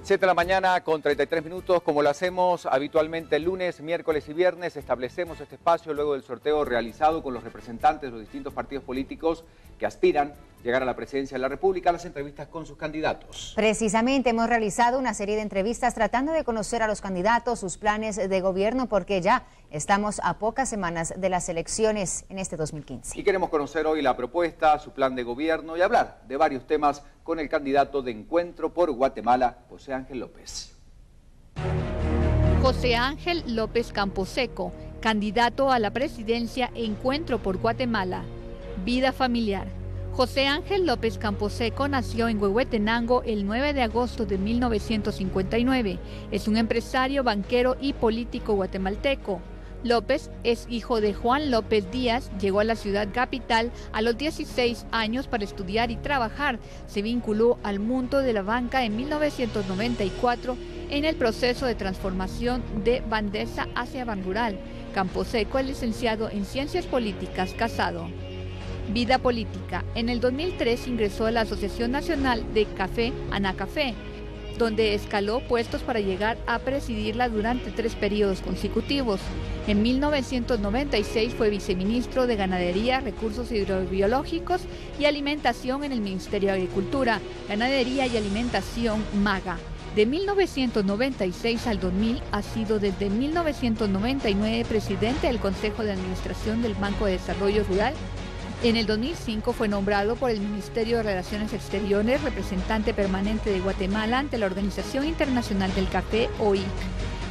7 de la mañana con 33 minutos, como lo hacemos habitualmente el lunes, miércoles y viernes, establecemos este espacio luego del sorteo realizado con los representantes de los distintos partidos políticos que aspiran a llegar a la presidencia de la República, las entrevistas con sus candidatos. Precisamente hemos realizado una serie de entrevistas tratando de conocer a los candidatos, sus planes de gobierno, porque ya estamos a pocas semanas de las elecciones en este 2015. Y queremos conocer hoy la propuesta, su plan de gobierno y hablar de varios temas con el candidato de Encuentro por Guatemala, José Ángel López. José Ángel López Camposeco, candidato a la presidencia Encuentro por Guatemala. Vida familiar. José Ángel López Camposeco nació en Huehuetenango el 9 de agosto de 1959. Es un empresario, banquero y político guatemalteco. López es hijo de Juan López Díaz, llegó a la ciudad capital a los 16 años para estudiar y trabajar. Se vinculó al mundo de la banca en 1994 en el proceso de transformación de Bandesa hacia Banrural. Camposeco es licenciado en Ciencias Políticas, casado. Vida política. En el 2003 ingresó a la Asociación Nacional de Café, Anacafé, donde escaló puestos para llegar a presidirla durante 3 periodos consecutivos. En 1996 fue viceministro de Ganadería, Recursos Hidrobiológicos y Alimentación en el Ministerio de Agricultura, Ganadería y Alimentación MAGA. De 1996 al 2000 ha sido desde 1999 presidente del Consejo de Administración del Banco de Desarrollo Rural. En el 2005 fue nombrado por el Ministerio de Relaciones Exteriores representante permanente de Guatemala ante la Organización Internacional del Café, OIC,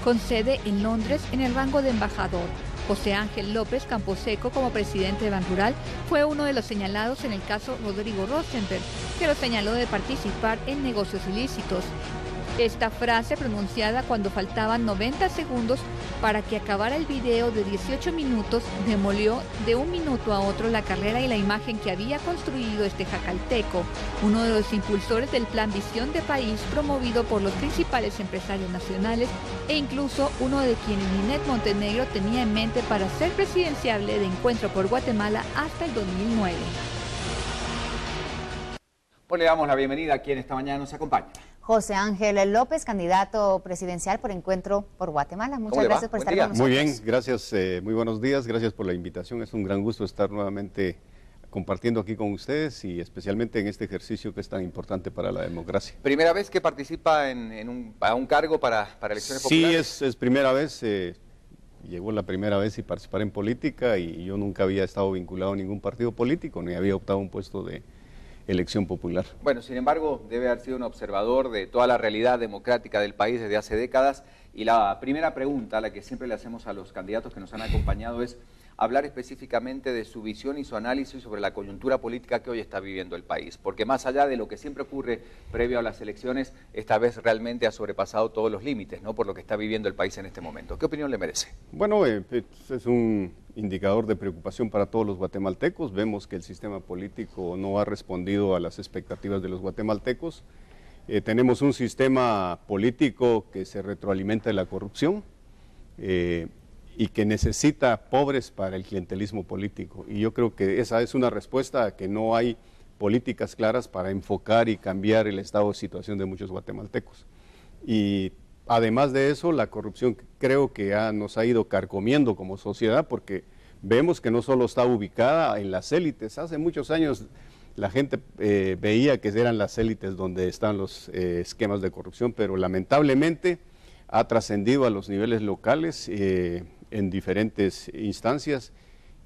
con sede en Londres en el rango de embajador. José Ángel López Camposeco, como presidente de Banrural, fue uno de los señalados en el caso Rodrigo Rosenberg, que lo señaló de participar en negocios ilícitos. Esta frase, pronunciada cuando faltaban 90 segundos para que acabara el video de 18 minutos, demolió de un minuto a otro la carrera y la imagen que había construido este jacalteco, uno de los impulsores del Plan Visión de País promovido por los principales empresarios nacionales e incluso uno de quienes Ninette Montenegro tenía en mente para ser presidenciable de Encuentro por Guatemala hasta el 2009. Pues le damos la bienvenida a quien esta mañana nos acompaña. José Ángel López, candidato presidencial por Encuentro por Guatemala. Muchas gracias por estar con nosotros. Muy bien, gracias, muy buenos días, gracias por la invitación. Es un gran gusto estar nuevamente compartiendo aquí con ustedes y especialmente en este ejercicio que es tan importante para la democracia. ¿Primera vez que participa a un cargo para elecciones populares? Sí, es primera vez, llegó la primera vez y participar en política y yo nunca había estado vinculado a ningún partido político, ni había optado a un puesto de elección popular. Bueno, sin embargo, debe haber sido un observador de toda la realidad democrática del país desde hace décadas y la primera pregunta, la que siempre le hacemos a los candidatos que nos han acompañado, es hablar específicamente de su visión y su análisis sobre la coyuntura política que hoy está viviendo el país, porque más allá de lo que siempre ocurre previo a las elecciones, esta vez realmente ha sobrepasado todos los límites, ¿no?, por lo que está viviendo el país en este momento. ¿Qué opinión le merece? Bueno, es un indicador de preocupación para todos los guatemaltecos. Vemos que el sistema político no ha respondido a las expectativas de los guatemaltecos. Tenemos un sistema político que se retroalimenta de la corrupción y que necesita pobres para el clientelismo político. Y yo creo que esa es una respuesta a que no hay políticas claras para enfocar y cambiar el estado de situación de muchos guatemaltecos. Y además de eso, la corrupción creo que nos ha ido carcomiendo como sociedad, porque vemos que no solo está ubicada en las élites. Hace muchos años la gente veía que eran las élites donde están los esquemas de corrupción, pero lamentablemente ha trascendido a los niveles locales en diferentes instancias,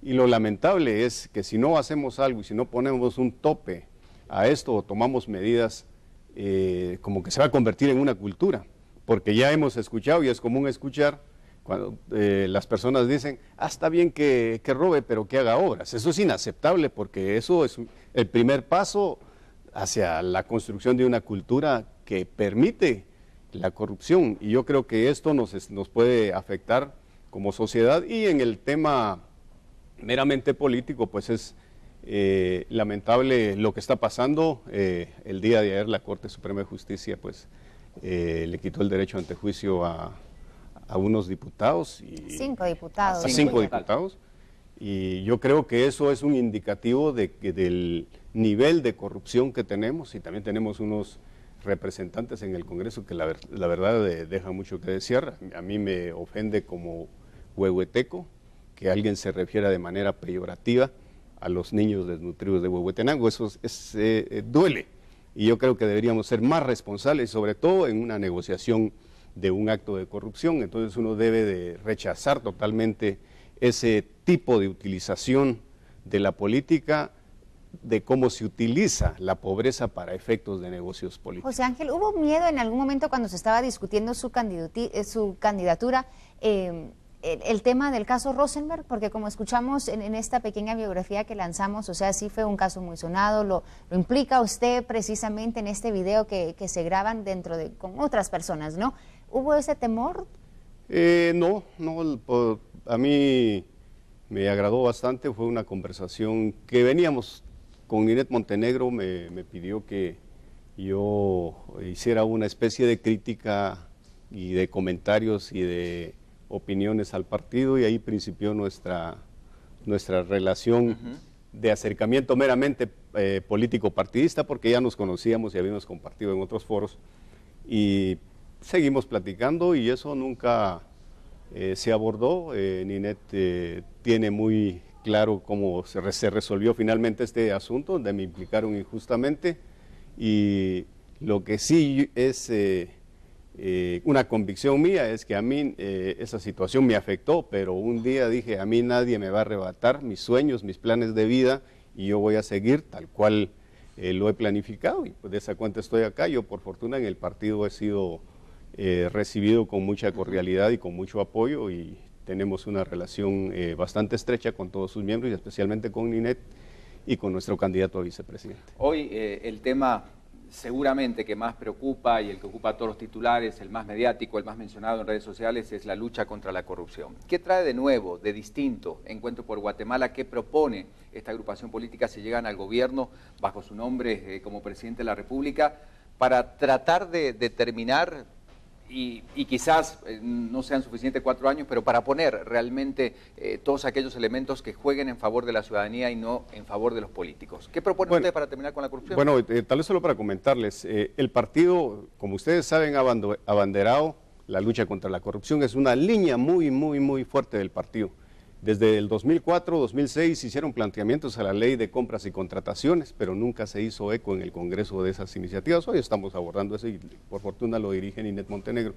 y lo lamentable es que si no hacemos algo y si no ponemos un tope a esto o tomamos medidas, como que se va a convertir en una cultura, porque ya hemos escuchado y es común escuchar cuando las personas dicen, está bien que robe, pero que haga obras. Eso es inaceptable, porque eso es el primer paso hacia la construcción de una cultura que permite la corrupción, y yo creo que esto nos puede afectar como sociedad. Y en el tema meramente político, pues es lamentable lo que está pasando. El día de ayer la Corte Suprema de Justicia pues le quitó el derecho ante juicio a unos diputados. Cinco diputados. A 5 diputados. Y yo creo que eso es un indicativo del nivel de corrupción que tenemos, y también tenemos unos representantes en el Congreso que la verdad dejan mucho que desear. A mí me ofende como huehueteco que alguien se refiera de manera peyorativa a los niños desnutridos de Huehuetenango. Eso duele, y yo creo que deberíamos ser más responsables, sobre todo en una negociación de un acto de corrupción. Entonces uno debe de rechazar totalmente ese tipo de utilización de la política, de cómo se utiliza la pobreza para efectos de negocios políticos. José Ángel, ¿hubo miedo en algún momento cuando se estaba discutiendo su candidatura, el tema del caso Rosenberg? Porque como escuchamos en esta pequeña biografía que lanzamos, o sea, sí fue un caso muy sonado, lo implica usted precisamente en este video que se graban con otras personas, ¿no? ¿Hubo ese temor? No, a mí me agradó bastante, fue una conversación que veníamos con Ninette Montenegro, me pidió que yo hiciera una especie de crítica y de comentarios y de opiniones al partido, y ahí principió nuestra relación de acercamiento meramente político-partidista, porque ya nos conocíamos y habíamos compartido en otros foros, y seguimos platicando, y eso nunca se abordó. Ninette tiene muy claro cómo se resolvió finalmente este asunto, donde me implicaron injustamente, y lo que sí es una convicción mía es que a mí esa situación me afectó, pero un día dije, a mí nadie me va a arrebatar mis sueños, mis planes de vida, y yo voy a seguir tal cual lo he planificado, y pues de esa cuenta estoy acá. Yo por fortuna en el partido he sido recibido con mucha cordialidad y con mucho apoyo, y tenemos una relación bastante estrecha con todos sus miembros, y especialmente con Ninette y con nuestro candidato a vicepresidente. Hoy el tema seguramente que más preocupa y el que ocupa a todos los titulares, el más mediático, el más mencionado en redes sociales, es la lucha contra la corrupción. ¿Qué trae de nuevo, de distinto Encuentro por Guatemala? ¿Qué propone esta agrupación política si llegan al gobierno bajo su nombre como presidente de la República para tratar de determinar, y quizás no sean suficientes 4 años, pero para poner realmente todos aquellos elementos que jueguen en favor de la ciudadanía y no en favor de los políticos? ¿Qué propone usted para terminar con la corrupción? Bueno, tal vez solo para comentarles, el partido, como ustedes saben, ha abanderado la lucha contra la corrupción. Es una línea muy fuerte del partido. Desde el 2004, 2006 hicieron planteamientos a la ley de compras y contrataciones, pero nunca se hizo eco en el Congreso de esas iniciativas. Hoy estamos abordando eso y por fortuna lo dirige Ninette Montenegro.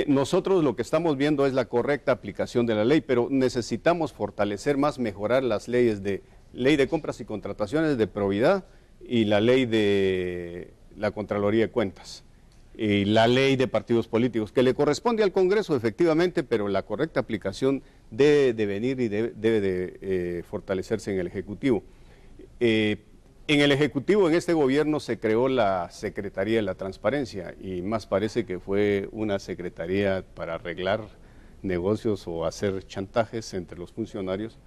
Nosotros lo que estamos viendo es la correcta aplicación de la ley, pero necesitamos fortalecer más, mejorar las leyes de ley de compras y contrataciones, de probidad, y la ley de la Contraloría de Cuentas. Y la ley de partidos políticos, que le corresponde al Congreso efectivamente, pero la correcta aplicación debe de venir y debe de fortalecerse en el Ejecutivo. En el Ejecutivo, en este gobierno, se creó la Secretaría de la Transparencia, y más parece que fue una secretaría para arreglar negocios o hacer chantajes entre los funcionarios,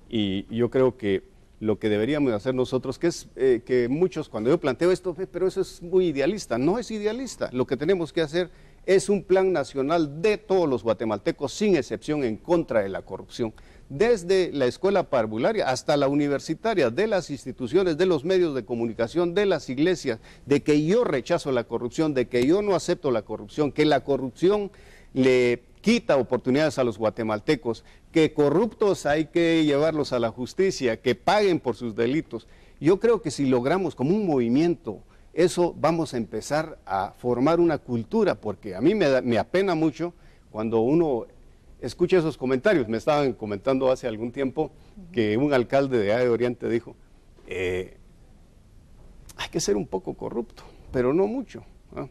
y yo creo que lo que deberíamos hacer nosotros, que es que muchos, cuando yo planteo esto, pero eso es muy idealista. No es idealista. Lo que tenemos que hacer es un plan nacional de todos los guatemaltecos, sin excepción, en contra de la corrupción. Desde la escuela parvularia hasta la universitaria, de las instituciones, de los medios de comunicación, de las iglesias, de que yo rechazo la corrupción, de que yo no acepto la corrupción, que la corrupción le quita oportunidades a los guatemaltecos, que corruptos hay que llevarlos a la justicia, que paguen por sus delitos. Yo creo que si logramos como un movimiento eso, vamos a empezar a formar una cultura, porque a mí me apena mucho cuando uno escucha esos comentarios. Me estaban comentando hace algún tiempo que un alcalde de allá de Oriente dijo, hay que ser un poco corrupto, pero no mucho, ¿no?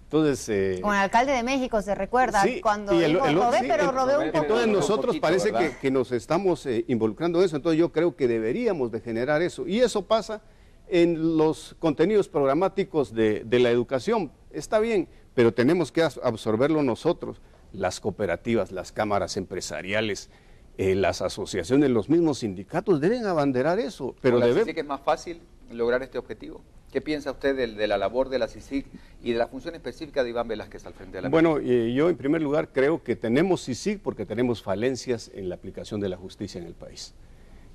Entonces, con el alcalde de México se recuerda, sí, cuando dijo, robé, pero robé un poco. Entonces nosotros parece que nos estamos involucrando en eso. Entonces yo creo que deberíamos de generar eso, y eso pasa en los contenidos programáticos de la educación. Está bien, pero tenemos que absorberlo nosotros, las cooperativas, las cámaras empresariales, las asociaciones, los mismos sindicatos deben abanderar eso. Pero ¿Sí que es más fácil lograr este objetivo? ¿Qué piensa usted de la labor de la CICIG y de la función específica de Iván Velázquez al frente de la Bueno, yo en primer lugar creo que tenemos CICIG porque tenemos falencias en la aplicación de la justicia en el país.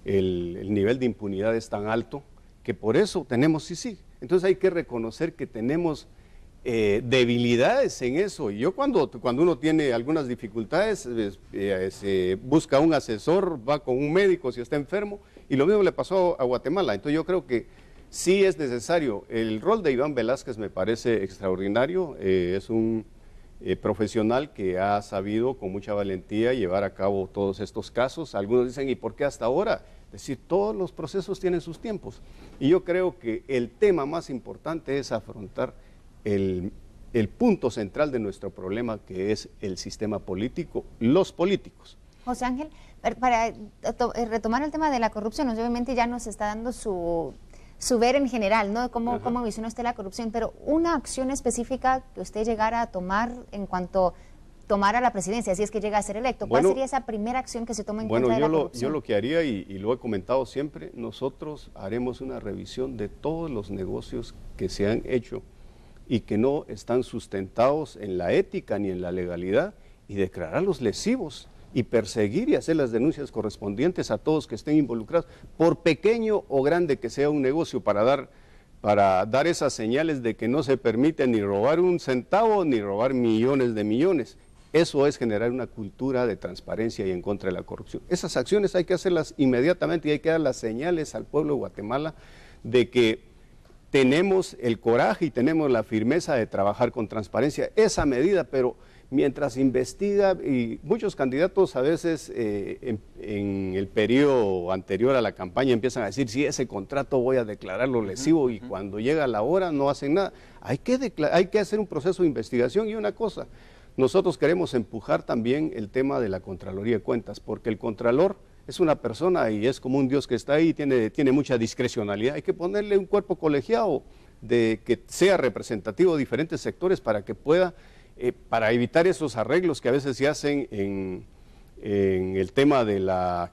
El nivel de impunidad es tan alto que por eso tenemos CICIG. Entonces hay que reconocer que tenemos debilidades en eso. Y yo cuando uno tiene algunas dificultades, busca un asesor, va con un médico si está enfermo, y lo mismo le pasó a Guatemala. Entonces yo creo que sí es necesario. El rol de Iván Velázquez me parece extraordinario, es un profesional que ha sabido con mucha valentía llevar a cabo todos estos casos. Algunos dicen, ¿y por qué hasta ahora? Es decir, todos los procesos tienen sus tiempos. Y yo creo que el tema más importante es afrontar el punto central de nuestro problema, que es el sistema político, los políticos. José Ángel, para retomar el tema de la corrupción, obviamente ya nos está dando su ver en general, ¿no? Cómo visiona usted la corrupción, pero una acción específica que usted llegara a tomar en cuanto tomara la presidencia, si es que llega a ser electo, ¿cuál sería esa primera acción que se toma en contra de la corrupción? Yo lo que haría, y lo he comentado siempre, nosotros haremos una revisión de todos los negocios que se han hecho y que no están sustentados en la ética ni en la legalidad, y declararlos lesivos y perseguir y hacer las denuncias correspondientes a todos que estén involucrados, por pequeño o grande que sea un negocio, para dar esas señales de que no se permite ni robar un centavo ni robar millones de millones. Eso es generar una cultura de transparencia y en contra de la corrupción. Esas acciones hay que hacerlas inmediatamente y hay que dar las señales al pueblo de Guatemala de que tenemos el coraje y tenemos la firmeza de trabajar con transparencia. Esa medida, pero mientras investiga, y muchos candidatos a veces en el periodo anterior a la campaña empiezan a decir, sí, ese contrato voy a declararlo lesivo, y cuando llega la hora no hacen nada. Hay que hacer un proceso de investigación. Y una cosa, nosotros queremos empujar también el tema de la Contraloría de Cuentas, porque el Contralor es una persona y es como un Dios que está ahí y tiene mucha discrecionalidad. Hay que ponerle un cuerpo colegiado que sea representativo de diferentes sectores para que pueda, para evitar esos arreglos que a veces se hacen en el tema de la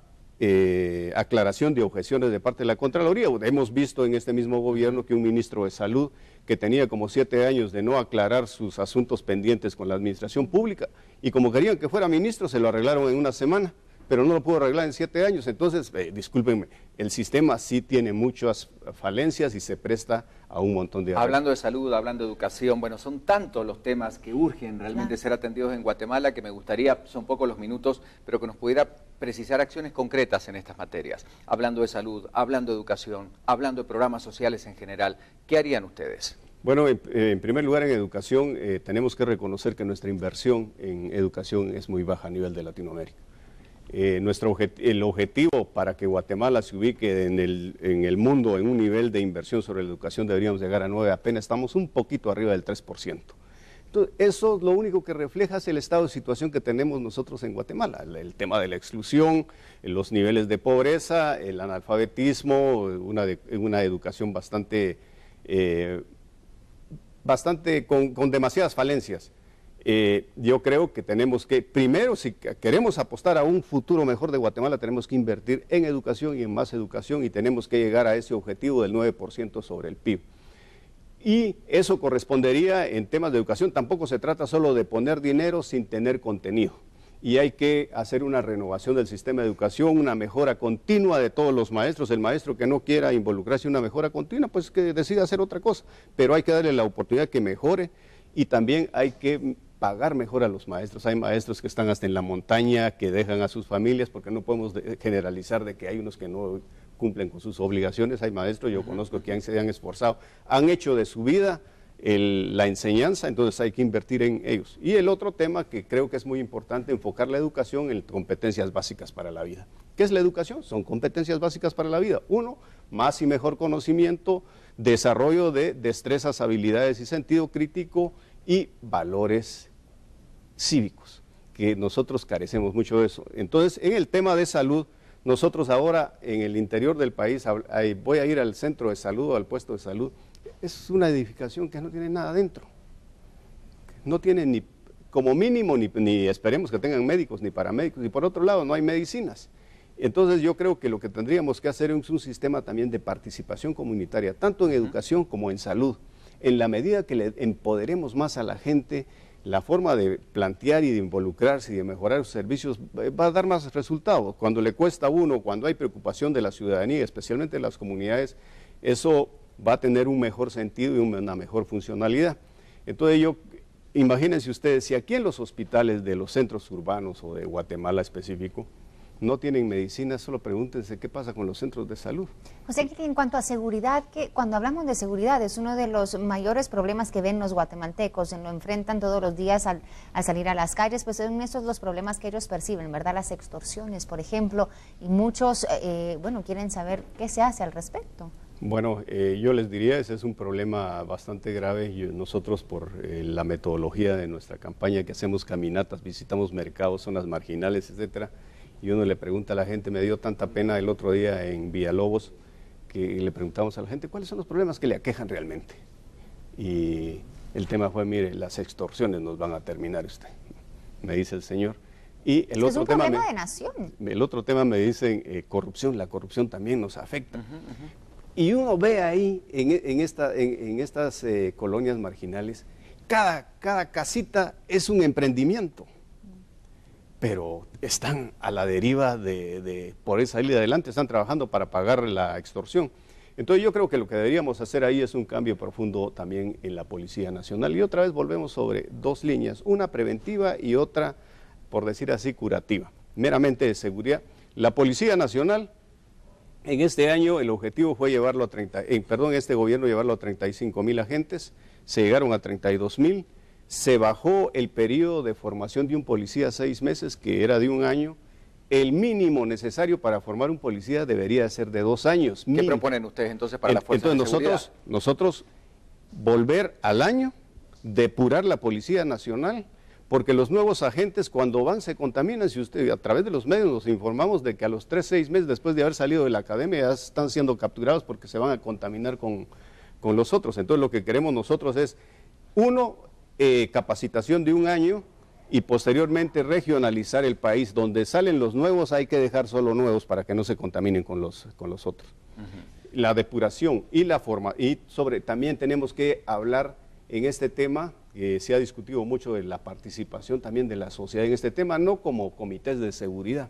aclaración de objeciones de parte de la Contraloría. Hemos visto en este mismo gobierno que un ministro de Salud que tenía como 7 años de no aclarar sus asuntos pendientes con la administración pública, y como querían que fuera ministro se lo arreglaron en una semana, pero no lo pudo arreglar en 7 años. Entonces, discúlpenme, el sistema sí tiene muchas falencias y se presta a un montón de... Hablando de salud, hablando de educación, bueno, son tantos los temas que urgen realmente ser atendidos en Guatemala, que me gustaría, son pocos los minutos, pero que nos pudiera precisar acciones concretas en estas materias. Hablando de salud, hablando de educación, hablando de programas sociales en general, ¿qué harían ustedes? Bueno, en primer lugar, en educación tenemos que reconocer que nuestra inversión en educación es muy baja a nivel de Latinoamérica. El objetivo para que Guatemala se ubique en el mundo en un nivel de inversión sobre la educación deberíamos llegar a 9, apenas estamos un poquito arriba del 3%. Entonces, eso lo único que refleja es el estado de situación que tenemos nosotros en Guatemala, el tema de la exclusión, los niveles de pobreza, el analfabetismo, una educación bastante con demasiadas falencias. Yo creo que tenemos que, primero, si queremos apostar a un futuro mejor de Guatemala, tenemos que invertir en educación y en más educación, y tenemos que llegar a ese objetivo del 9% sobre el PIB. Y eso correspondería en temas de educación. Tampoco se trata solo de poner dinero sin tener contenido. Y hay que hacer una renovación del sistema de educación, una mejora continua de todos los maestros. El maestro que no quiera involucrarse en una mejora continua, pues que decida hacer otra cosa. Pero hay que darle la oportunidad que mejore, y también hay que pagar mejor a los maestros. Hay maestros que están hasta en la montaña, que dejan a sus familias, porque no podemos generalizar de que hay unos que no cumplen con sus obligaciones. Hay maestros, yo conozco, que se han esforzado, han hecho de su vida la enseñanza, entonces hay que invertir en ellos. Y el otro tema que creo que es muy importante, enfocar la educación en competencias básicas para la vida. ¿Qué es la educación? Son competencias básicas para la vida. Uno, más y mejor conocimiento, desarrollo de destrezas, habilidades y sentido crítico, y valores cívicos, que nosotros carecemos mucho de eso. Entonces, en el tema de salud, nosotros ahora en el interior del país, voy a ir al centro de salud o al puesto de salud, es una edificación que no tiene nada dentro. No tiene ni, como mínimo, ni esperemos que tengan médicos ni paramédicos, y por otro lado no hay medicinas. Entonces yo creo que lo que tendríamos que hacer es un sistema también de participación comunitaria, tanto en educación como en salud. En la medida que le empoderemos más a la gente, la forma de plantear y de involucrarse y de mejorar los servicios va a dar más resultados. Cuando le cuesta a uno, cuando hay preocupación de la ciudadanía, especialmente de las comunidades, eso va a tener un mejor sentido y una mejor funcionalidad. Entonces imagínense ustedes, si aquí en los hospitales de los centros urbanos o de Guatemala específico no tienen medicina, solo pregúntense qué pasa con los centros de salud. José, en cuanto a seguridad, que cuando hablamos de seguridad es uno de los mayores problemas que ven los guatemaltecos, lo enfrentan todos los días al salir a las calles, pues son esos los problemas que ellos perciben, ¿verdad? Las extorsiones, por ejemplo, y muchos, bueno, quieren saber qué se hace al respecto. Bueno, yo les diría, ese es un problema bastante grave y nosotros por la metodología de nuestra campaña que hacemos caminatas, visitamos mercados, zonas marginales, etcétera, y uno le pregunta a la gente, me dio tanta pena el otro día en Villalobos, que le preguntamos a la gente cuáles son los problemas que le aquejan realmente. Y el tema fue, mire, las extorsiones nos van a terminar usted, me dice el señor. Y el otro tema es un problema de nación. El otro tema me dicen corrupción, la corrupción también nos afecta. Y uno ve ahí, en estas colonias marginales, cada casita es un emprendimiento, pero están a la deriva de poder salir adelante, están trabajando para pagar la extorsión. Entonces yo creo que lo que deberíamos hacer ahí es un cambio profundo también en la Policía Nacional. Y otra vez volvemos sobre dos líneas, una preventiva y otra, por decir así, curativa, meramente de seguridad. La Policía Nacional, en este año el objetivo fue llevarlo a este gobierno llevarlo a 35,000 agentes, se llegaron a 32,000, se bajó el periodo de formación de un policía a 6 meses, que era de 1 año. El mínimo necesario para formar un policía debería ser de 2 años. ¿Qué proponen ustedes entonces para la fuerza de seguridad? Nosotros volver al año, depurar la Policía Nacional, porque los nuevos agentes cuando van se contaminan. Si usted, a través de los medios nos informamos de que a los 3-6 meses después de haber salido de la academia ya están siendo capturados porque se van a contaminar con los otros. Entonces lo que queremos nosotros es, capacitación de 1 año y posteriormente regionalizar el país. Donde salen los nuevos hay que dejar solo nuevos para que no se contaminen con los otros. La depuración y la forma, y también tenemos que hablar en este tema, se ha discutido mucho de la participación también de la sociedad en este tema, no como comités de seguridad,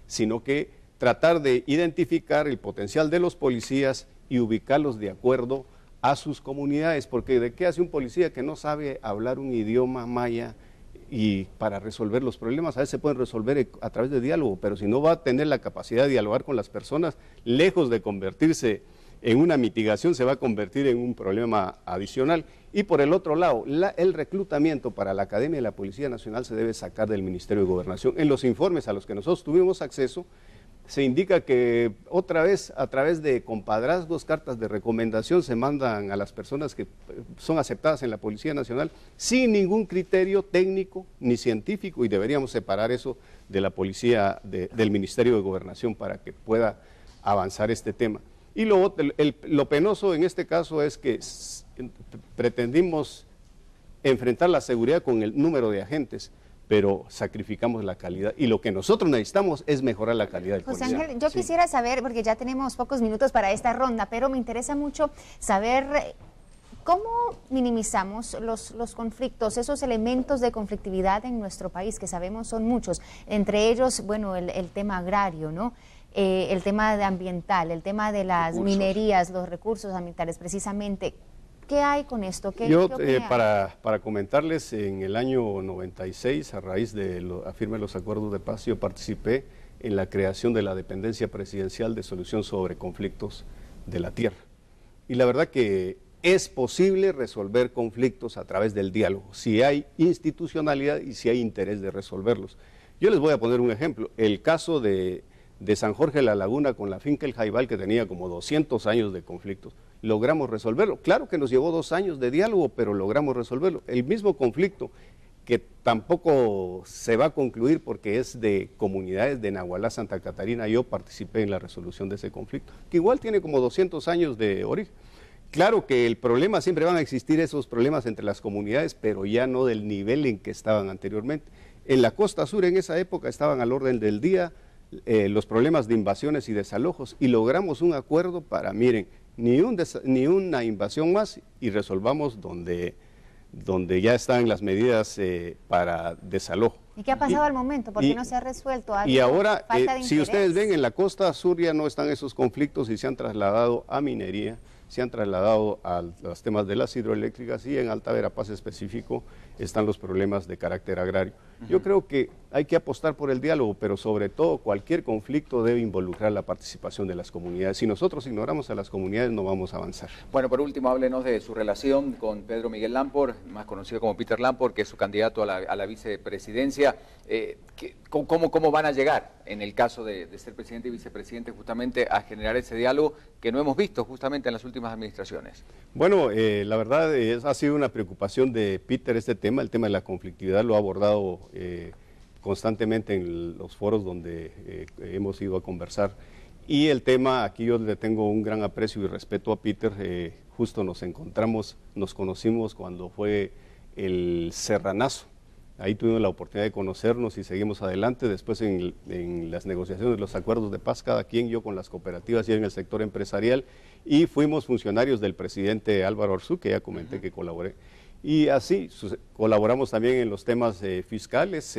sino que tratar de identificar el potencial de los policías y ubicarlos de acuerdo a sus comunidades, porque ¿de qué hace un policía que no sabe hablar un idioma maya? Y para resolver los problemas, a veces se pueden resolver a través de diálogo, pero si no va a tener la capacidad de dialogar con las personas, lejos de convertirse en una mitigación, se va a convertir en un problema adicional. Y por el otro lado, el reclutamiento para la Academia de la Policía Nacional se debe sacar del Ministerio de Gobernación. En los informes a los que nosotros tuvimos acceso, se indica que otra vez a través de compadrazgos, cartas de recomendación se mandan a las personas que son aceptadas en la Policía Nacional sin ningún criterio técnico ni científico, y deberíamos separar eso de la policía, del Ministerio de Gobernación, para que pueda avanzar este tema. Y lo penoso en este caso es que pretendimos enfrentar la seguridad con el número de agentes, pero sacrificamos la calidad, y lo que nosotros necesitamos es mejorar la calidad del policía. José Ángel, yo quisiera saber, porque ya tenemos pocos minutos para esta ronda, pero me interesa mucho saber cómo minimizamos los conflictos, esos elementos de conflictividad en nuestro país, que sabemos son muchos, entre ellos, bueno, el tema agrario, ¿no? El tema ambiental, el tema de las minerías, los recursos ambientales, precisamente. ¿Qué hay con esto? Para comentarles, en el año 96, a raíz de la firma de los acuerdos de paz, yo participé en la creación de la Dependencia Presidencial de Solución sobre Conflictos de la Tierra. Y la verdad que es posible resolver conflictos a través del diálogo, si hay institucionalidad y si hay interés de resolverlos. Yo les voy a poner un ejemplo, el caso de San Jorge de la Laguna con la finca El Jaibal, que tenía como 200 años de conflictos. Logramos resolverlo. Claro que nos llevó 2 años de diálogo, pero logramos resolverlo. El mismo conflicto, que tampoco se va a concluir porque es de comunidades de Nahualá, Santa Catarina, yo participé en la resolución de ese conflicto, que igual tiene como 200 años de origen. Claro que el problema, siempre van a existir esos problemas entre las comunidades, pero ya no del nivel en que estaban anteriormente. En la costa sur, en esa época, estaban al orden del día los problemas de invasiones y desalojos, y logramos un acuerdo para, miren, ni una invasión más, y resolvamos donde ya están las medidas para desalojo. ¿Y qué ha pasado al momento? ¿Por qué no se ha resuelto? Y ahora, si ustedes ven, en la costa sur ya no están esos conflictos y se han trasladado a minería, se han trasladado a los temas de las hidroeléctricas y en Alta Verapaz específico están los problemas de carácter agrario. Yo creo que hay que apostar por el diálogo, pero sobre todo cualquier conflicto debe involucrar la participación de las comunidades. Si nosotros ignoramos a las comunidades no vamos a avanzar. Bueno, por último, háblenos de su relación con Pedro Miguel Lamport, más conocido como Peter Lamport, que es su candidato a la vicepresidencia. ¿Cómo van a llegar, en el caso de ser presidente y vicepresidente, justamente a generar ese diálogo que no hemos visto justamente en las últimas administraciones? Bueno, la verdad ha sido una preocupación de Peter este tema, el tema de la conflictividad lo ha abordado constantemente en los foros donde hemos ido a conversar. Y el tema, aquí yo le tengo un gran aprecio y respeto a Peter, justo nos conocimos cuando fue el Serranazo. Ahí tuvimos la oportunidad de conocernos y seguimos adelante. Después en las negociaciones de los acuerdos de paz, cada quien, yo con las cooperativas y en el sector empresarial, y fuimos funcionarios del presidente Álvaro Arzú, que ya comenté que colaboré. Y así colaboramos también en los temas fiscales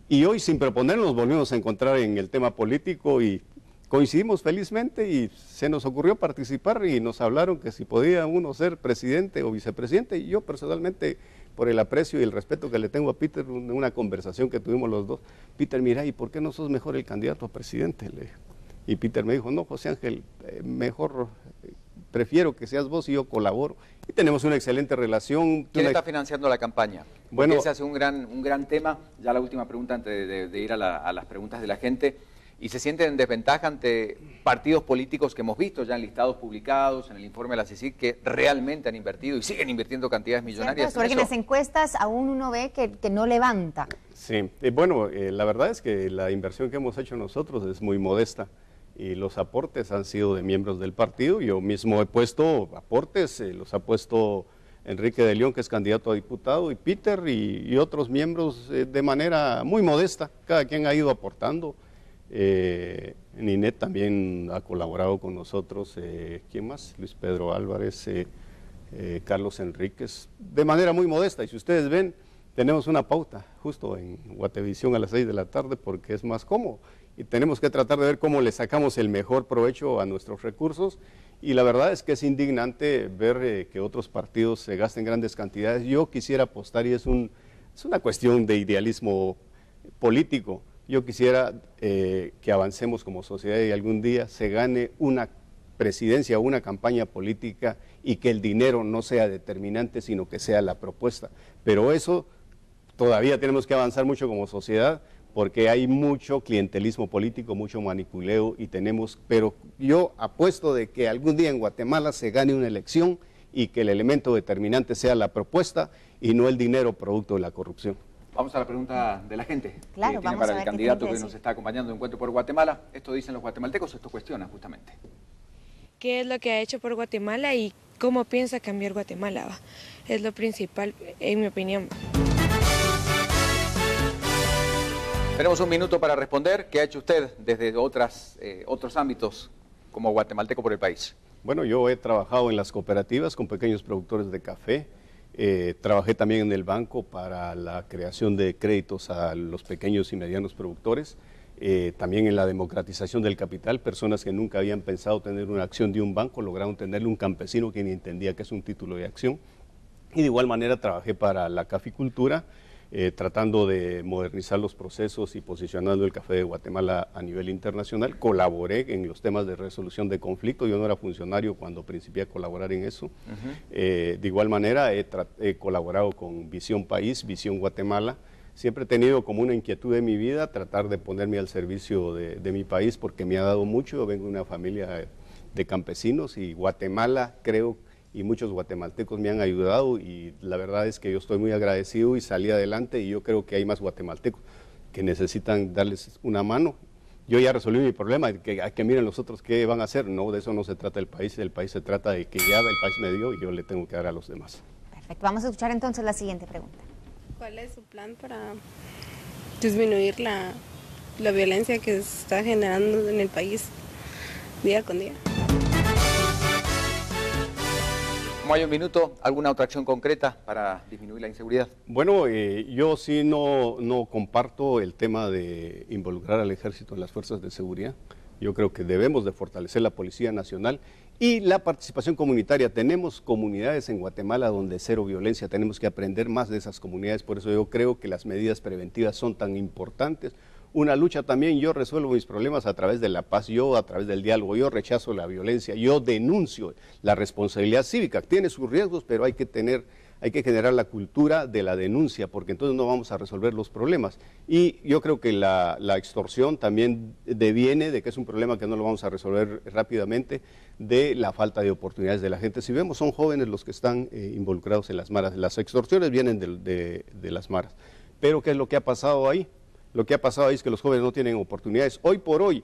y hoy sin proponernos volvimos a encontrar en el tema político y coincidimos felizmente y se nos ocurrió participar y nos hablaron que si podía uno ser presidente o vicepresidente, y yo personalmente, por el aprecio y el respeto que le tengo a Peter, una conversación que tuvimos los dos, Peter, mira, ¿y por qué no sos mejor el candidato a presidente? Le dije. Y Peter me dijo, no, José Ángel, mejor prefiero que seas vos y yo colaboro. Y tenemos una excelente relación. ¿Quién está financiando la campaña? Bueno, ese hace un gran tema. Ya la última pregunta antes de ir a las preguntas de la gente. ¿Y se sienten en desventaja ante partidos políticos que hemos visto ya en listados publicados, en el informe de la CICIG, que realmente han invertido y siguen invirtiendo cantidades millonarias? Porque en las encuestas aún uno ve que no levanta. Sí, bueno, la verdad es que la inversión que hemos hecho nosotros es muy modesta y los aportes han sido de miembros del partido. Yo mismo he puesto aportes, los ha puesto Enrique de León, que es candidato a diputado, y Peter y otros miembros de manera muy modesta. Cada quien ha ido aportando. Ninet también ha colaborado con nosotros, ¿quién más? Luis Pedro Álvarez, Carlos Enríquez, de manera muy modesta. Y si ustedes ven, tenemos una pauta justo en Guatevisión a las 6 de la tarde porque es más cómodo. Y tenemos que tratar de ver cómo le sacamos el mejor provecho a nuestros recursos. Y la verdad es que es indignante ver que otros partidos se gasten grandes cantidades. Yo quisiera apostar, y es una cuestión de idealismo político, yo quisiera que avancemos como sociedad y algún día se gane una presidencia o una campaña política y que el dinero no sea determinante, sino que sea la propuesta. Pero eso todavía tenemos que avanzar mucho como sociedad porque hay mucho clientelismo político, mucho manipuleo pero yo apuesto de que algún día en Guatemala se gane una elección y que el elemento determinante sea la propuesta y no el dinero producto de la corrupción. Vamos a la pregunta de la gente. Claro, tiene para el candidato que nos está acompañando en Encuentro por Guatemala. Esto dicen los guatemaltecos, esto cuestiona justamente. ¿Qué es lo que ha hecho por Guatemala y cómo piensa cambiar Guatemala? Es lo principal, en mi opinión. Tenemos un minuto para responder. ¿Qué ha hecho usted desde otros ámbitos como guatemalteco por el país? Bueno, yo he trabajado en las cooperativas con pequeños productores de café. Trabajé también en el banco para la creación de créditos a los pequeños y medianos productores, también en la democratización del capital. Personas que nunca habían pensado tener una acción de un banco lograron tenerle, un campesino que ni entendía que es un título de acción. Y de igual manera trabajé para la caficultura, tratando de modernizar los procesos y posicionando el café de Guatemala a nivel internacional. Colaboré en los temas de resolución de conflicto, yo no era funcionario cuando principié a colaborar en eso. De igual manera he colaborado con Visión País, Visión Guatemala. Siempre he tenido como una inquietud de mi vida tratar de ponerme al servicio de mi país porque me ha dado mucho. Yo vengo de una familia de campesinos y Guatemala, creo, y muchos guatemaltecos me han ayudado y la verdad es que yo estoy muy agradecido y salí adelante y yo creo que hay más guatemaltecos que necesitan darles una mano. Yo ya resolví mi problema, que miren los otros qué van a hacer. No, de eso no se trata el país se trata de que ya el país me dio y yo le tengo que dar a los demás. Perfecto, vamos a escuchar entonces la siguiente pregunta. ¿Cuál es su plan para disminuir la violencia que se está generando en el país día con día? Como hay un minuto, ¿alguna otra acción concreta para disminuir la inseguridad? Bueno, yo sí no comparto el tema de involucrar al ejército en las fuerzas de seguridad. Yo creo que debemos de fortalecer la Policía Nacional Y la participación comunitaria, tenemos comunidades en Guatemala donde cero violencia, tenemos que aprender más de esas comunidades, por eso yo creo que las medidas preventivas son tan importantes. Una lucha también, yo resuelvo mis problemas a través de la paz, yo a través del diálogo, yo rechazo la violencia, yo denuncio la responsabilidad cívica, tiene sus riesgos, pero hay que generar la cultura de la denuncia, porque entonces no vamos a resolver los problemas. Y yo creo que la extorsión también deviene de que es un problema que no lo vamos a resolver rápidamente, de la falta de oportunidades de la gente. Si vemos, son jóvenes los que están involucrados en las maras. Las extorsiones vienen de las maras. Pero ¿qué es lo que ha pasado ahí? Lo que ha pasado ahí es que los jóvenes no tienen oportunidades. Hoy por hoy,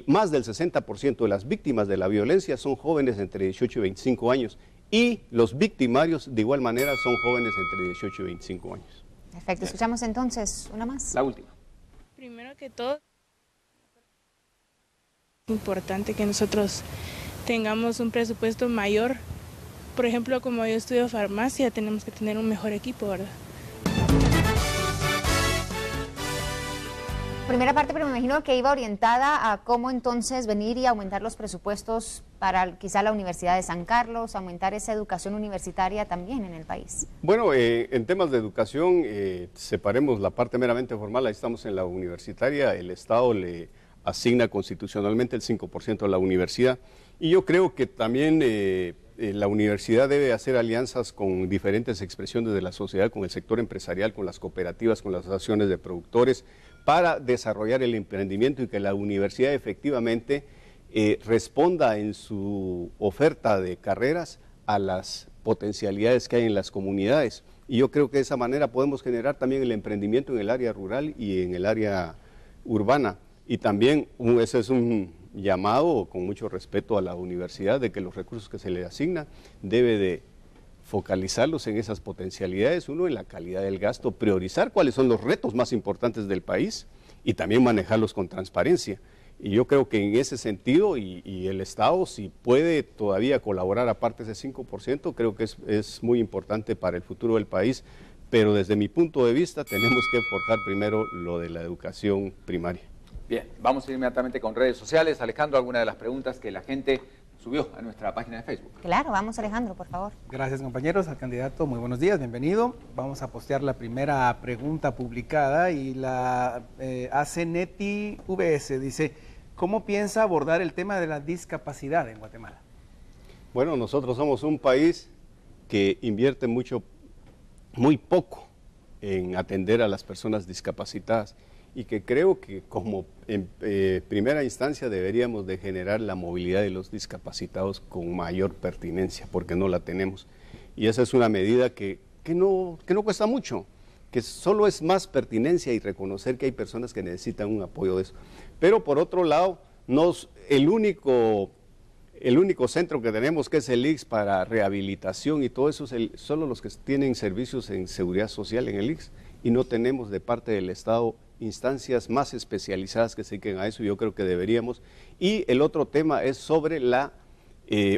más del 60% de las víctimas de la violencia son jóvenes entre 18 y 25 años. Y los victimarios, de igual manera, son jóvenes entre 18 y 25 años. Perfecto, escuchamos entonces una más. La última. Primero que todo, es importante que nosotros tengamos un presupuesto mayor. Por ejemplo, como yo estudio farmacia, tenemos que tener un mejor equipo, ¿verdad? Primera parte, pero me imagino que iba orientada a cómo entonces venir y aumentar los presupuestos para quizá la Universidad de San Carlos, aumentar esa educación universitaria también en el país. Bueno, en temas de educación, separemos la parte meramente formal, ahí estamos en la universitaria, el Estado le asigna constitucionalmente el 5% a la universidad, y yo creo que también la universidad debe hacer alianzas con diferentes expresiones de la sociedad, con el sector empresarial, con las cooperativas, con las asociaciones de productores, para desarrollar el emprendimiento y que la universidad efectivamente responda en su oferta de carreras a las potencialidades que hay en las comunidades. Y yo creo que de esa manera podemos generar también el emprendimiento en el área rural y en el área urbana. Y también ese es un llamado con mucho respeto a la universidad de que los recursos que se le asignan debe de focalizarlos en esas potencialidades, uno en la calidad del gasto, priorizar cuáles son los retos más importantes del país y también manejarlos con transparencia. Y yo creo que en ese sentido, y el Estado, si puede todavía colaborar aparte de ese 5%, creo que es muy importante para el futuro del país, pero desde mi punto de vista tenemos que forjar primero lo de la educación primaria. Bien, vamos a ir inmediatamente con redes sociales. Alejandro, alguna de las preguntas que la gente subió a nuestra página de Facebook. Claro, vamos Alejandro, por favor. Gracias compañeros, al candidato, muy buenos días, bienvenido. Vamos a postear la primera pregunta publicada y la hace Neti VS, dice, ¿cómo piensa abordar el tema de la discapacidad en Guatemala? Bueno, nosotros somos un país que invierte muy poco en atender a las personas discapacitadas y que creo que como en primera instancia deberíamos de generar la movilidad de los discapacitados con mayor pertinencia, porque no la tenemos. Y esa es una medida que no cuesta mucho, que solo es más pertinencia y reconocer que hay personas que necesitan un apoyo de eso. Pero por otro lado, el único centro que tenemos, que es el ICS para rehabilitación y todo eso, solo los que tienen servicios en seguridad social en el ICS, y no tenemos de parte del Estado instancias más especializadas que se dediquen a eso. Yo creo que deberíamos. Y el otro tema es sobre la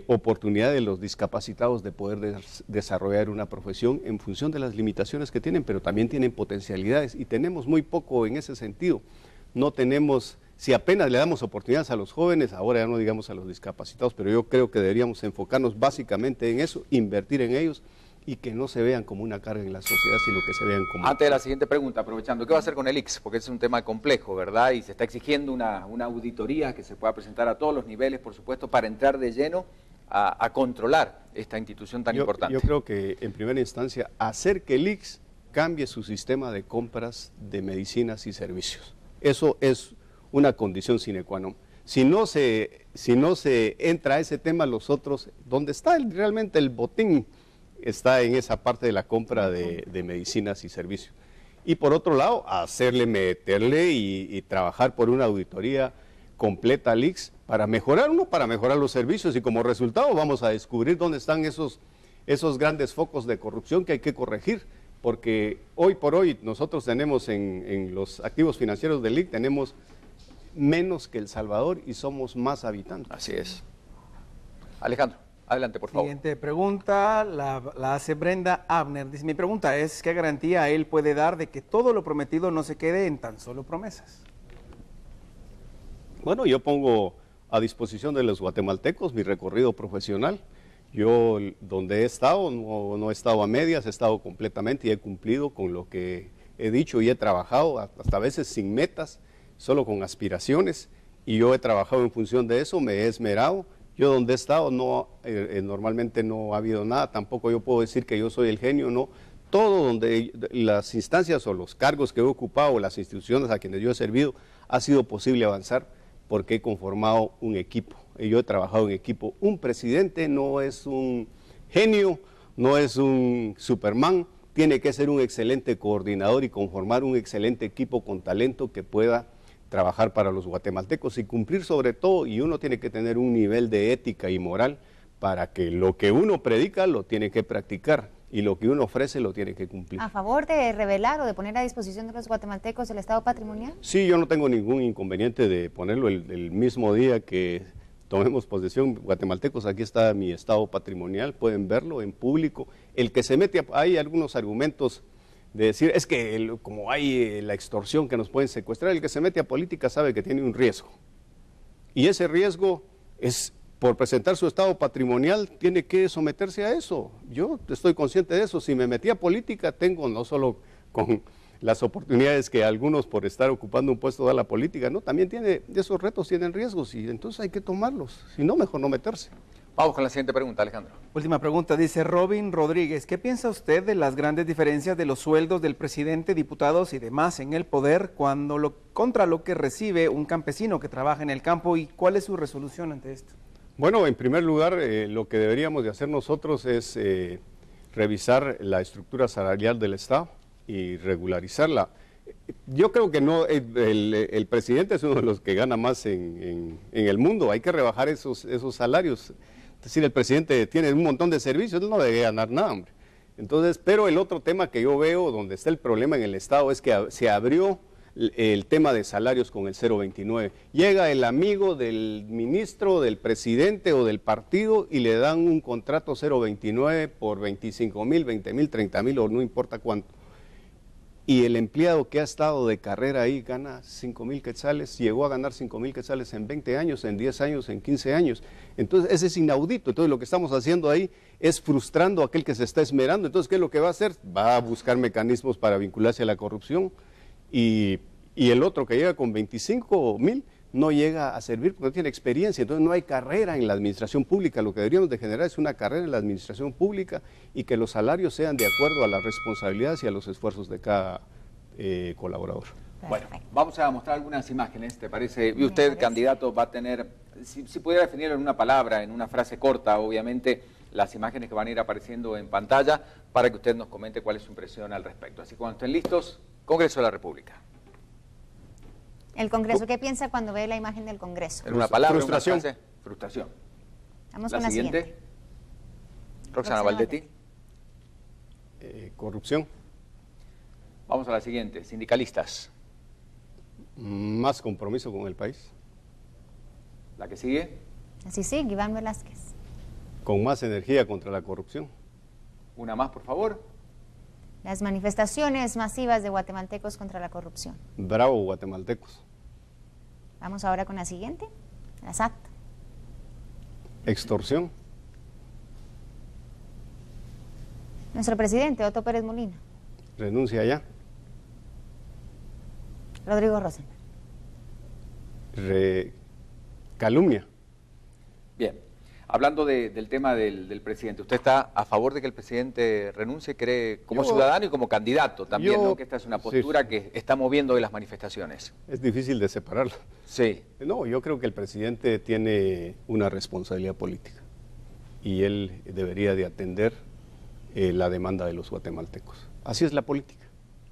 oportunidad de los discapacitados de poder desarrollar una profesión en función de las limitaciones que tienen, pero también tienen potencialidades y tenemos muy poco en ese sentido. No tenemos, si apenas le damos oportunidades a los jóvenes, ahora ya no digamos a los discapacitados, pero yo creo que deberíamos enfocarnos básicamente en eso, invertir en ellos y que no se vean como una carga en la sociedad, sino que se vean como... Antes de la siguiente pregunta, aprovechando, ¿qué va a hacer con el ICS? Porque es un tema complejo, ¿verdad? Y se está exigiendo una auditoría que se pueda presentar a todos los niveles, por supuesto, para entrar de lleno a controlar esta institución tan importante. Yo creo que, en primera instancia, hacer que el ICS cambie su sistema de compras de medicinas y servicios. Eso es una condición sine qua non. Si no se entra a ese tema, los otros, ¿dónde está realmente el botín? Está en esa parte de la compra de medicinas y servicios. Y por otro lado, meterle y trabajar por una auditoría completa al ICS para mejorar los servicios, y como resultado vamos a descubrir dónde están esos grandes focos de corrupción que hay que corregir, porque hoy por hoy nosotros tenemos en los activos financieros del ICS, tenemos menos que El Salvador y somos más habitantes. Así es. Alejandro. Adelante, por favor. Siguiente pregunta, la hace Brenda Abner. Dice, mi pregunta es, ¿qué garantía él puede dar de que todo lo prometido no se quede en tan solo promesas? Bueno, yo pongo a disposición de los guatemaltecos, mi recorrido profesional. Yo donde he estado, no he estado a medias, he estado completamente y he cumplido con lo que he dicho y he trabajado, hasta a veces sin metas, solo con aspiraciones, y yo he trabajado en función de eso, me he esmerado. Yo donde he estado normalmente no ha habido nada, tampoco yo puedo decir que yo soy el genio, no. Todo donde las instancias o los cargos que he ocupado, las instituciones a quienes yo he servido, ha sido posible avanzar porque he conformado un equipo. Yo he trabajado en equipo. Un presidente no es un genio, no es un Superman, tiene que ser un excelente coordinador y conformar un excelente equipo con talento que pueda trabajar para los guatemaltecos y cumplir sobre todo, y uno tiene que tener un nivel de ética y moral para que lo que uno predica lo tiene que practicar y lo que uno ofrece lo tiene que cumplir. ¿A favor de revelar o de poner a disposición de los guatemaltecos el estado patrimonial? Sí, yo no tengo ningún inconveniente de ponerlo el mismo día que tomemos posesión. Guatemaltecos, aquí está mi estado patrimonial, pueden verlo en público. El que se mete, hay algunos argumentos de decir, es que como hay la extorsión que nos pueden secuestrar, el que se mete a política sabe que tiene un riesgo. Y ese riesgo es, por presentar su estado patrimonial, tiene que someterse a eso. Yo estoy consciente de eso. Si me metí a política, tengo no solo con las oportunidades que algunos por estar ocupando un puesto de la política, no, también tiene, esos retos tienen riesgos y entonces hay que tomarlos. Si no, mejor no meterse. Vamos con la siguiente pregunta, Alejandro. Última pregunta, dice Robin Rodríguez, ¿qué piensa usted de las grandes diferencias de los sueldos del presidente, diputados y demás en el poder contra lo que recibe un campesino que trabaja en el campo, y cuál es su resolución ante esto? Bueno, en primer lugar, lo que deberíamos de hacer nosotros es revisar la estructura salarial del Estado y regularizarla. Yo creo que no, el presidente es uno de los que gana más en el mundo, hay que rebajar esos salarios. Es decir, el presidente tiene un montón de servicios, él no debe ganar nada, hombre. Entonces, pero el otro tema que yo veo donde está el problema en el Estado es que se abrió el tema de salarios con el 029. Llega el amigo del ministro, del presidente o del partido y le dan un contrato 029 por 25,000, 20,000, 30,000 o no importa cuánto. Y el empleado que ha estado de carrera ahí gana 5,000 quetzales, llegó a ganar 5,000 quetzales en 20 años, en 10 años, en 15 años. Entonces, ese es inaudito. Entonces, lo que estamos haciendo ahí es frustrando a aquel que se está esmerando. Entonces, ¿qué es lo que va a hacer? Va a buscar mecanismos para vincularse a la corrupción. Y el otro que llega con 25,000 no llega a servir porque no tiene experiencia, entonces no hay carrera en la administración pública. Lo que deberíamos de generar es una carrera en la administración pública y que los salarios sean de acuerdo a las responsabilidades y a los esfuerzos de cada colaborador. Bueno, vamos a mostrar algunas imágenes, ¿te parece? Y usted, candidato, va a tener, si pudiera definirlo en una palabra, en una frase corta, obviamente, las imágenes que van a ir apareciendo en pantalla para que usted nos comente cuál es su impresión al respecto. Así que cuando estén listos, Congreso de la República. El Congreso, ¿qué piensa cuando ve la imagen del Congreso? En una palabra, frustración. una frase, frustración. Vamos con la siguiente. Roxana Valdetti. Corrupción. Vamos a la siguiente, sindicalistas. Más compromiso con el país. La que sigue. Así sí, Iván Velázquez. Con más energía contra la corrupción. Una más, por favor. Las manifestaciones masivas de guatemaltecos contra la corrupción. Bravo, guatemaltecos. Vamos ahora con la siguiente, la SAT. Extorsión. Nuestro presidente, Otto Pérez Molina. Renuncia ya. Rodrigo Rosenberg. Calumnia. Bien. Hablando del tema del presidente, ¿usted está a favor de que el presidente renuncie, cree, como ciudadano y como candidato también, ¿no? Que esta es una postura sí, que está moviendo hoy las manifestaciones? Es difícil de separarlo. Sí. No, yo creo que el presidente tiene una responsabilidad política y él debería de atender la demanda de los guatemaltecos. Así es la política,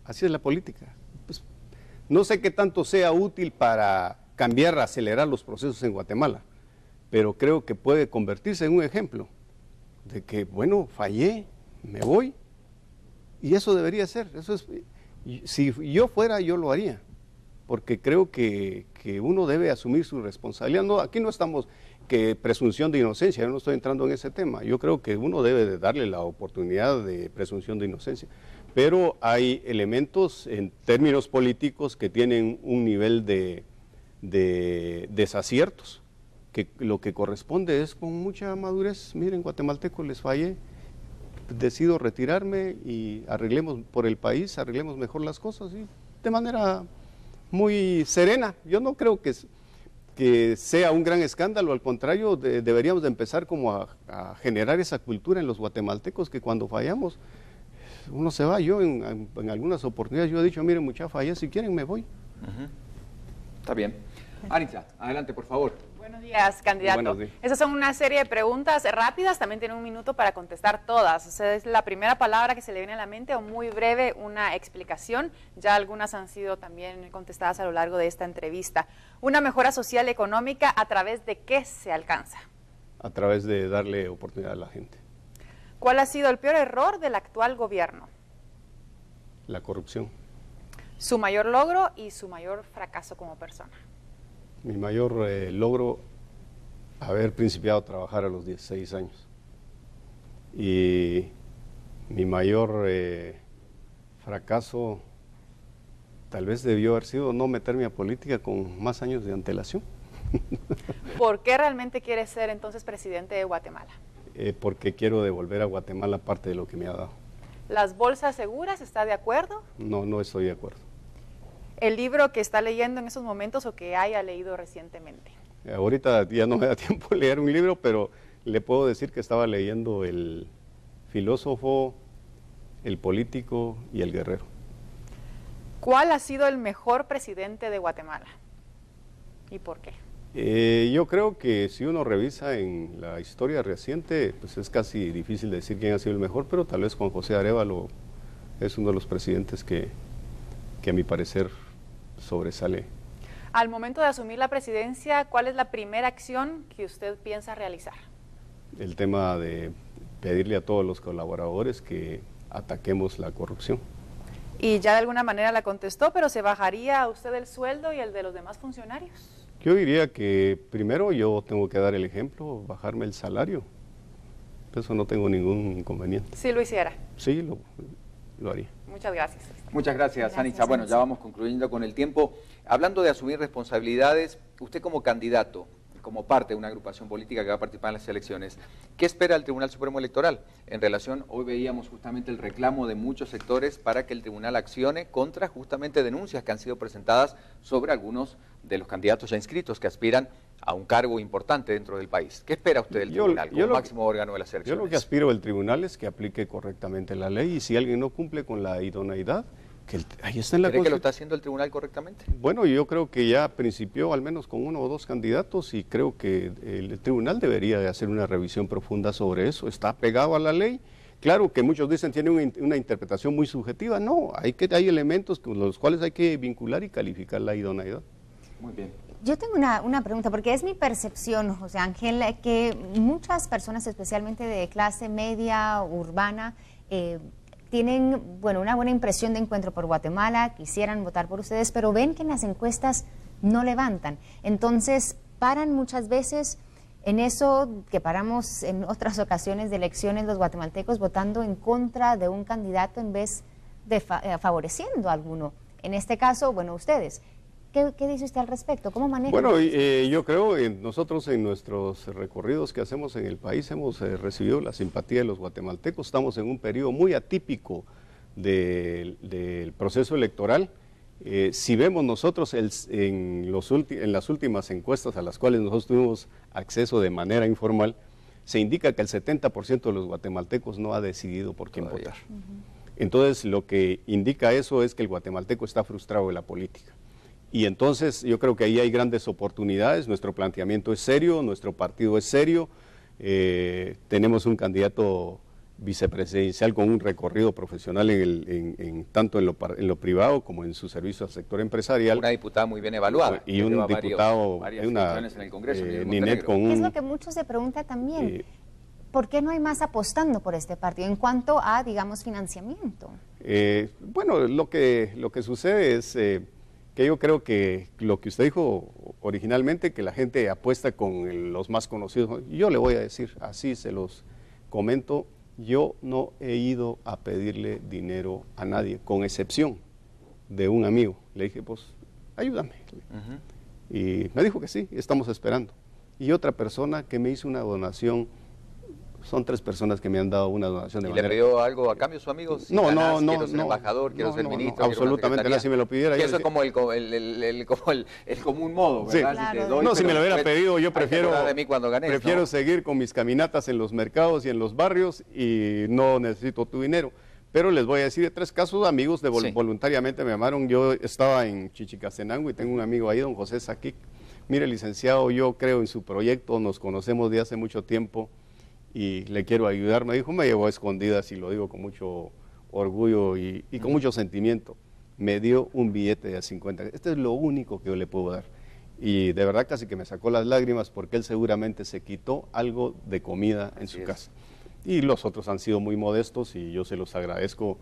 así es la política. Pues, no sé qué tanto sea útil para cambiar, acelerar los procesos en Guatemala, pero creo que puede convertirse en un ejemplo de que, bueno, fallé, me voy, y eso debería ser, eso es, si yo fuera, yo lo haría, porque creo que uno debe asumir su responsabilidad. No, aquí no estamos que presunción de inocencia, yo no estoy entrando en ese tema, yo creo que uno debe de darle la oportunidad de presunción de inocencia, pero hay elementos en términos políticos que tienen un nivel de desaciertos que lo que corresponde es con mucha madurez. Miren, guatemaltecos, les fallé, decido retirarme y arreglemos por el país, arreglemos mejor las cosas, y de manera muy serena. Yo no creo que sea un gran escándalo, al contrario, deberíamos de empezar como a generar esa cultura en los guatemaltecos, que cuando fallamos, uno se va. Yo en algunas oportunidades yo he dicho, miren, mucha falla, si quieren me voy. Está bien. Anitza, adelante, por favor. Buenos días, candidato. Buenos días. Esas son una serie de preguntas rápidas, también tiene un minuto para contestar todas. O sea, es la primera palabra que se le viene a la mente o muy breve una explicación. Ya algunas han sido también contestadas a lo largo de esta entrevista. Una mejora social y económica, ¿a través de qué se alcanza? A través de darle oportunidad a la gente. ¿Cuál ha sido el peor error del actual gobierno? La corrupción. Su mayor logro y su mayor fracaso como persona. Mi mayor logro, haber principiado a trabajar a los 16 años. Y mi mayor fracaso tal vez debió haber sido no meterme a política con más años de antelación. ¿Por qué realmente quiere ser entonces presidente de Guatemala? Porque quiero devolver a Guatemala parte de lo que me ha dado. ¿Las bolsas seguras, está de acuerdo? No, no estoy de acuerdo. ¿El libro que está leyendo en esos momentos o que haya leído recientemente? Ahorita ya no me da tiempo de leer un libro, pero le puedo decir que estaba leyendo El filósofo, El político y El guerrero. ¿Cuál ha sido el mejor presidente de Guatemala? ¿Y por qué? Yo creo que si uno revisa en la historia reciente, pues es casi difícil decir quién ha sido el mejor, pero tal vez Juan José Arévalo es uno de los presidentes que a mi parecer sobresale. Al momento de asumir la presidencia, ¿cuál es la primera acción que usted piensa realizar? El tema de pedirle a todos los colaboradores que ataquemos la corrupción. Y ya de alguna manera la contestó, pero ¿se bajaría usted el sueldo y el de los demás funcionarios? Yo diría que primero yo tengo que dar el ejemplo, bajarme el salario. Eso no tengo ningún inconveniente. Si lo hiciera. Sí, lo haría. Muchas gracias. Muchas gracias, Anitza. Bueno, ya vamos concluyendo con el tiempo. Hablando de asumir responsabilidades, usted como candidato, como parte de una agrupación política que va a participar en las elecciones, ¿qué espera el Tribunal Supremo Electoral en relación? Hoy veíamos justamente el reclamo de muchos sectores para que el tribunal accione contra justamente denuncias que han sido presentadas sobre algunos de los candidatos ya inscritos que aspiran a un cargo importante dentro del país. ¿Qué espera usted del tribunal como máximo órgano de las elecciones? Yo lo que aspiro del tribunal es que aplique correctamente la ley, y si alguien no cumple con la idoneidad, ahí está en la ¿Cree que lo está haciendo el tribunal correctamente? Bueno, yo creo que ya principió al menos con 1 o 2 candidatos, y creo que el tribunal debería de hacer una revisión profunda sobre eso. Está pegado a la ley. Claro que muchos dicen tiene una interpretación muy subjetiva. No, hay elementos con los cuales hay que vincular y calificar la idoneidad. Muy bien. Yo tengo una pregunta, porque es mi percepción, José Ángel, que muchas personas, especialmente de clase media, urbana, tienen, bueno, una buena impresión de Encuentro por Guatemala, quisieran votar por ustedes, pero ven que en las encuestas no levantan. Entonces, paran muchas veces en eso que paramos en otras ocasiones de elecciones los guatemaltecos votando en contra de un candidato en vez de favoreciendo a alguno. En este caso, bueno, ustedes. ¿Qué dice usted al respecto? ¿Cómo maneja? Bueno, yo creo que nosotros en nuestros recorridos que hacemos en el país hemos recibido la simpatía de los guatemaltecos. Estamos en un periodo muy atípico del proceso electoral. Si vemos nosotros en las últimas encuestas a las cuales nosotros tuvimos acceso de manera informal, se indica que el 70% de los guatemaltecos no ha decidido por quién votar. Entonces, lo que indica eso es que el guatemalteco está frustrado de la política. Y entonces yo creo que ahí hay grandes oportunidades. Nuestro planteamiento es serio, nuestro partido es serio, tenemos un candidato vicepresidencial con un recorrido profesional tanto en lo privado como en su servicio al sector empresarial. Una diputada muy bien evaluada. Y un diputado, varias en el Congreso, Ninet, con un... ¿Qué es lo que muchos se preguntan también? ¿Por qué no hay más apostando por este partido en cuanto a, digamos, financiamiento? Bueno, lo que sucede es... que yo creo que lo que usted dijo originalmente, que la gente apuesta con los más conocidos, yo le voy a decir, así se los comento, yo no he ido a pedirle dinero a nadie, con excepción de un amigo. Le dije, pues, ayúdame. Y me dijo que sí, estamos esperando. y otra persona que me hizo una donación. Son 3 personas que me han dado una donación de ¿Y manera... le pidió algo a cambio su amigo? Si No, ganás, no, quiero ser no, embajador, quiero ser ministro. Absolutamente, nada, si me lo pidiera. Eso es como el común modo, ¿verdad? Sí. Claro. Si te doy, No, si me lo hubiera después pedido, yo hay que prefiero, acordar de mí cuando ganes, prefiero ¿no? seguir con mis caminatas en los mercados y en los barrios y no necesito tu dinero. Pero les voy a decir de 3 casos, amigos Sí. voluntariamente me llamaron. Yo estaba en Chichicastenango y tengo un amigo ahí, don José Saquic. Mire, licenciado, yo creo en su proyecto, nos conocemos de hace mucho tiempo y le quiero ayudar. Me dijo, me llevó a escondidas y lo digo con mucho orgullo y con mucho sentimiento. Me dio un billete de 50. Este es lo único que yo le puedo dar. Y de verdad casi que me sacó las lágrimas porque él seguramente se quitó algo de comida en su casa. Y los otros han sido muy modestos y yo se los agradezco.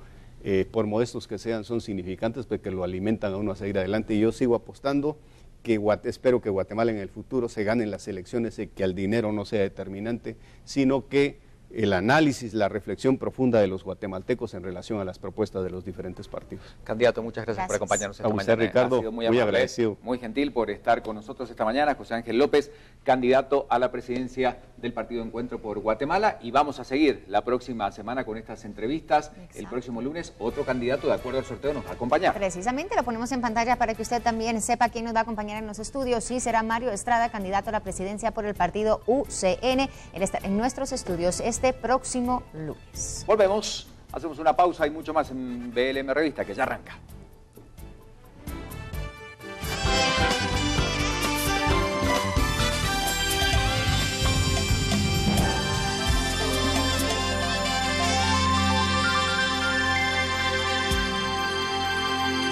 Por modestos que sean, son significantes porque lo alimentan a uno a seguir adelante. Y yo sigo apostando que espero que Guatemala en el futuro se gane en las elecciones y que el dinero no sea determinante, sino que el análisis, la reflexión profunda de los guatemaltecos en relación a las propuestas de los diferentes partidos. Candidato, muchas gracias por acompañarnos esta a usted, mañana. Ricardo, Ha sido muy muy amable, agradecido. muy gentil por estar con nosotros esta mañana. José Ángel López, candidato a la presidencia del Partido Encuentro por Guatemala. Y vamos a seguir la próxima semana con estas entrevistas. Exacto. El próximo lunes, otro candidato, de acuerdo al sorteo, nos va a acompañar. Precisamente lo ponemos en pantalla para que usted también sepa quién nos va a acompañar en los estudios. Sí, será Mario Estrada, candidato a la presidencia por el partido UCN. Él está en nuestros estudios este próximo lunes. Volvemos, hacemos una pausa y mucho más en BLM Revista, que ya arranca.